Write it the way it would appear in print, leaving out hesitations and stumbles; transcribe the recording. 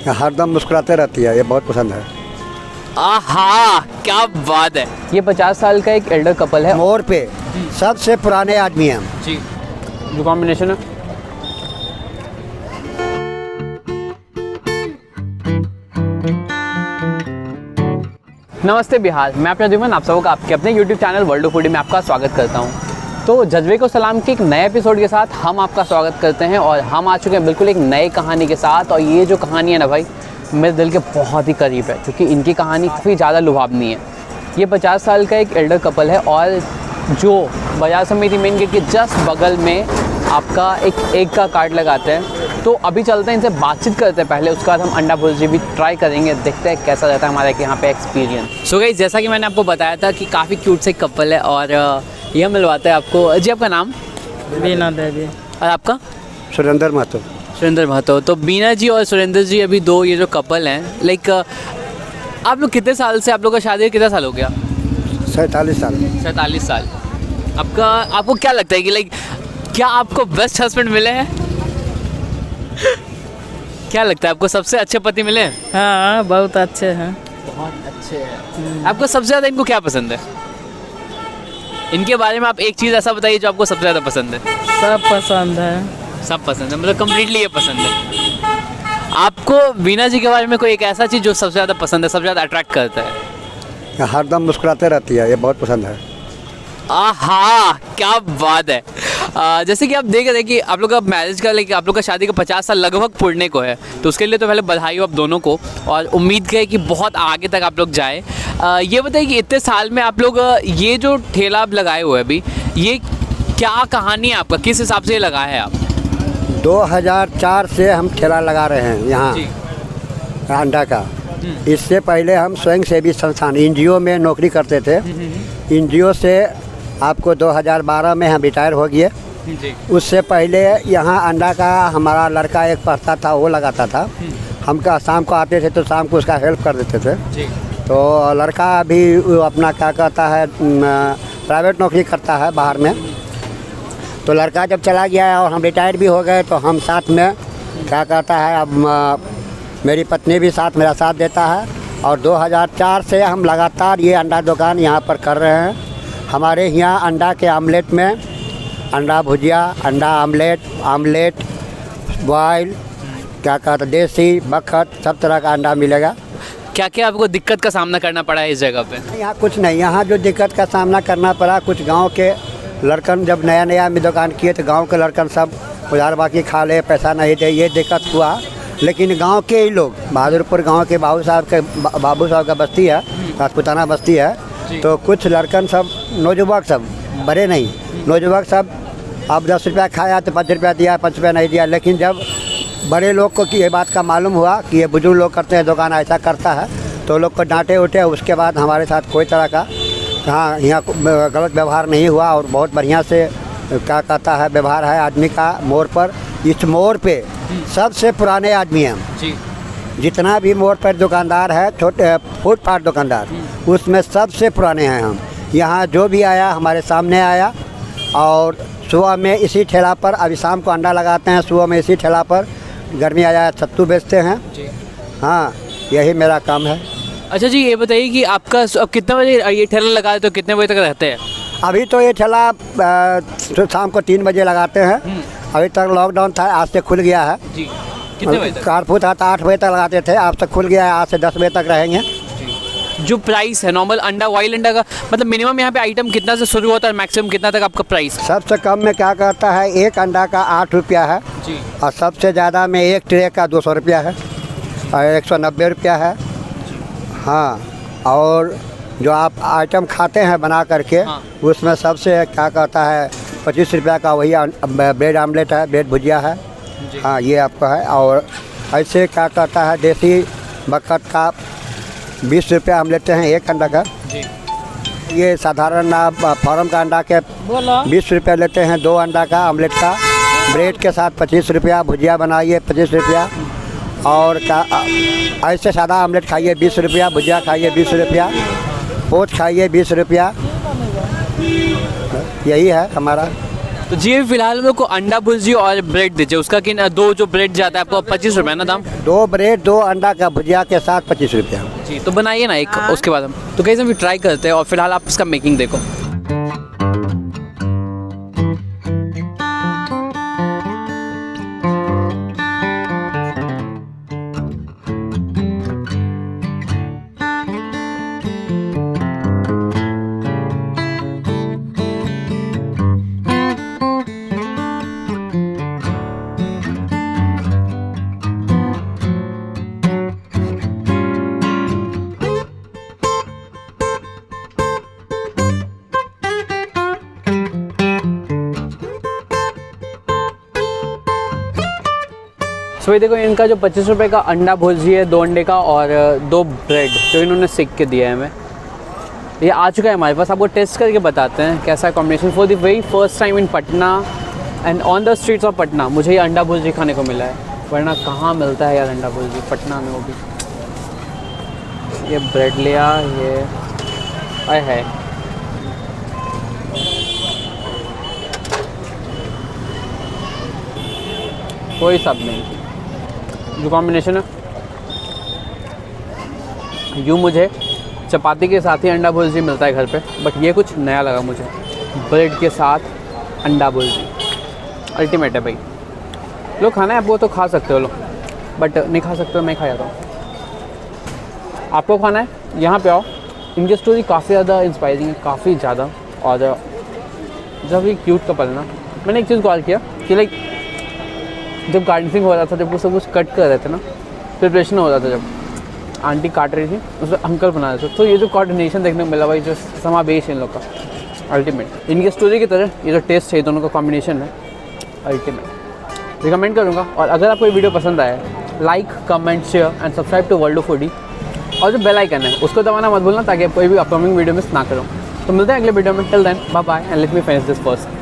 हरदम मुस्कुराते रहती है, ये बहुत पसंद है। आहा, क्या बात है। ये 50 साल का एक एल्डर कपल है। मोड़ पे सबसे पुराने आदमी हैं हम। जी, जो कॉम्बिनेशन है। नमस्ते बिहार, मैं अपना जुम्मन आप सबका आपके अपने YouTube channel world of foodie में आपका स्वागत करता हूं। तो जज्बे को सलाम के एक नए एपिसोड के साथ हम आपका स्वागत करते हैं और हम आ चुके हैं बिल्कुल एक नई कहानी के साथ। और ये जो कहानी है ना भाई, मेरे दिल के बहुत ही करीब है क्योंकि इनकी कहानी काफ़ी ज़्यादा लुभावनी है। ये 50 साल का एक एल्डर कपल है और जो बाजार समिति मेन गेट के जस्ट बगल में आपका एक एग का कार्ड लगाते हैं। तो अभी चलते हैं, इनसे बातचीत करते हैं पहले, उसके बाद हम अंडा भुर्जी भी ट्राई करेंगे, देखते हैं कैसा रहता है हमारा यहाँ पे एक्सपीरियंस। सो गाइस, जैसा कि मैंने आपको बताया था कि काफ़ी क्यूट से कपल है और यह मिलवाता है आपको। जी, आपका नाम? बीना देवी। और आपका? सुरेंद्र महतो। सुरेंद्र महतो। तो बीना जी और सुरेंद्र जी अभी दो ये जो कपल हैं, लाइक आप लोग कितने साल से, आप लोग का शादी कितना साल हो गया? 47 साल। 47 साल। आपको क्या लगता है कि लाइक क्या आपको बेस्ट हस्बैंड मिले हैं? क्या लगता है आपको सबसे अच्छे पति मिले हैं? हाँ, बहुत अच्छे हैं। बहुत अच्छे हैं। आपको सबसे ज़्यादा इनको क्या पसंद है? इनके बारे में आप एक चीज़ ऐसा बताइए जो आपको सबसे ज़्यादा पसंद है। सब पसंद है। सब पसंद है, मतलब कम्प्लीटली ये पसंद है। आपको बीना जी के बारे में कोई एक ऐसा चीज़ जो सबसे ज़्यादा पसंद है, सबसे ज़्यादा अट्रैक्ट करता है? हरदम मुस्कुराते रहती है, ये बहुत पसंद है। आहा, क्या बात है। जैसे कि आप देख रहे हैं कि आप लोग का मैरिज का, लाइक आप लोग का शादी का 50 साल लगभग पूरने को है, तो उसके लिए तो पहले बधाई हो आप दोनों को और उम्मीद है कि बहुत आगे तक आप लोग जाए। ये बताइए कि इतने साल में आप लोग ये जो ठेला आप लगाए हुए हैं अभी, ये क्या कहानी है आपका, किस हिसाब से ये लगाया है आप? 2004 से हम ठेला लगा रहे हैं यहाँ अंडा का। इससे पहले हम स्वयं सेवी संस्थान NGO में नौकरी करते थे। NGO से आपको 2012 में हम रिटायर हो गए। उससे पहले यहाँ अंडा का हमारा लड़का एक पढ़ता था, वो लगाता था। हम का शाम को आते थे तो शाम को उसका हेल्प कर देते थे। तो लड़का अभी अपना क्या कहता है, प्राइवेट नौकरी करता है बाहर में। तो लड़का जब चला गया और हम रिटायर भी हो गए तो हम साथ में क्या कहता है, अब मेरी पत्नी भी मेरा साथ देता है। और 2004 से हम लगातार ये अंडा दुकान यहाँ पर कर रहे हैं। हमारे यहाँ अंडा के आमलेट में अंडा भुजिया, अंडा आमलेट बॉयल, क्या कहते, देसी, बखत, सब तरह का अंडा मिलेगा। क्या क्या आपको दिक्कत का सामना करना पड़ा है इस जगह पे? यहाँ कुछ नहीं, यहाँ जो दिक्कत का सामना करना पड़ा, कुछ गांव के लड़कन जब नया में दुकान किए तो गांव के लड़कन सब उधार बाकी खा ले, पैसा नहीं दे, ये दिक्कत हुआ। लेकिन गांव के ही लोग, बहादुरपुर गांव के बाबू साहब का बस्ती है, राजपुताना बस्ती है, तो कुछ लड़कन सब, नौजुवक सब, बड़े नहीं, नौजुवक सब, अब 10 रुपया खाया तो 5 रुपया दिया, 5 रुपया नहीं दिया। लेकिन जब बड़े लोग को कि ये बात का मालूम हुआ कि ये बुजुर्ग लोग करते हैं, दुकान ऐसा करता है, तो लोग को डांटे उठे। उसके बाद हमारे साथ कोई तरह का यहाँ गलत व्यवहार नहीं हुआ और बहुत बढ़िया से क्या कहता है व्यवहार है आदमी का। मोड़ पर, इस मोड़ पे सबसे पुराने आदमी हैं हम। जितना भी मोड़ पर दुकानदार है, छोटे फुटपाथ दुकानदार, उसमें सबसे पुराने हैं हम। यहाँ जो भी आया हमारे सामने आया। और सुबह में इसी ठेला पर, अभी शाम को अंडा लगाते हैं, सुबह में इसी ठेला पर, गर्मी आया सत्तू बेचते हैं। हाँ, यही मेरा काम है। अच्छा जी, ये बताइए कि आपका अब कितने बजे ये ठेला लगाए तो कितने बजे तक रहते हैं? अभी तो ये ठेला शाम को 3 बजे लगाते हैं। अभी तक लॉकडाउन था, आज से खुल गया है। जी, कितने बजे तक? कारफू था तो 8 बजे तक लगाते थे, आज तक खुल गया है, आज से 10 बजे तक रहेंगे। जो प्राइस है नॉर्मल अंडा, वाइल्ड अंडा का, मतलब मिनिमम यहाँ पे आइटम कितना से शुरू होता है, मैक्सिमम कितना तक आपका प्राइस? सबसे कम में क्या कहता है, एक अंडा का 8 रुपया है जी। और सबसे ज़्यादा में एक ट्रे का 200 रुपया है और 190 रुपया है। हाँ, और जो आप आइटम खाते हैं बना करके, हाँ। उसमें सबसे क्या कहता है 25 रुपया का वही ब्रेड आमलेट है, ब्रेड भुजिया है। हाँ, ये आपका है। और ऐसे क्या कहता है देसी बखत का 20 रुपया हम लेते हैं एक अंडा का जी। ये साधारण फार्म का अंडा के 20 रुपया लेते हैं, 2 अंडा का आमलेट का। ब्रेड के साथ 25 रुपया, भुजिया बनाइए 25 रुपया, और ऐसे सादा आमलेट खाइए 20 रुपया, भुजिया खाइए 20 रुपया, पोच खाइए 20 रुपया। यही है हमारा। तो जी अभी फिलहाल मेरे को अंडा भुर्जी और ब्रेड दीजिए, उसका कि दो जो ब्रेड जाता है आपको 25 रुपये ना दाम? 2 ब्रेड 2 अंडा का भुजिया के साथ 25 रुपया। जी तो बनाइए ना एक, उसके बाद हम तो कहीं से भी ट्राई करते हैं और फिलहाल आप इसका मेकिंग देखो। सो ये देखो इनका जो 25 रुपये का अंडा भुर्जी है, 2 अंडे का और 2 ब्रेड जो इन्होंने सेक के दिया है हमें, ये आ चुका है हमारे पास। आपको टेस्ट करके बताते हैं कैसा है combination. For the very first time in Patna and on the streets of Patna मुझे ये अंडा भुर्जी खाने को मिला है, वरना कहाँ मिलता है यार अंडा भुर्जी पटना में, वो भी। ये ब्रेड लिया, ये आए है कोई सब नहीं। जो कॉम्बिनेशन है यूँ मुझे चपाती के साथ ही अंडा भुर्जी मिलता है घर पे, बट ये कुछ नया लगा मुझे, ब्रेड के साथ अंडा भुर्जी अल्टीमेट है भाई। लो खाना है आपको तो खा सकते हो लो, बट नहीं खा सकते हो मैं खा जाता हूँ। आपको खाना है यहाँ पे आओ, इनकी स्टोरी काफ़ी ज़्यादा इंस्पायरिंग है, काफ़ी ज़्यादा। और जब ये क्यूट कपल ना, मैंने एक चीज़ कॉल किया कि लाइक जब गार्डनिंग हो रहा था, जब वो सब कुछ कट कर रहे थे ना, प्रिपरेशन हो रहा था, जब आंटी काट रही थी उसमें अंकल बना रहे थे, तो ये जो कोऑर्डिनेशन देखने को मिला भाई, जो समावेश है इन लोग का अल्टीमेट, इनकी स्टोरी की तरह ये जो टेस्ट है दोनों का कॉम्बिनेशन है अल्टीमेट। रिकमेंड करूँगा। और अगर आपको ये वीडियो पसंद आया like comment share and subscribe to World Foodie, और जो बेल आइकन है उसको दबाना मत भूलना ताकि आप कोई भी अपकमिंग वीडियो मिस ना करो। तो मिलते हैं अगले वीडियो में, till then bye bye and let me finish this first.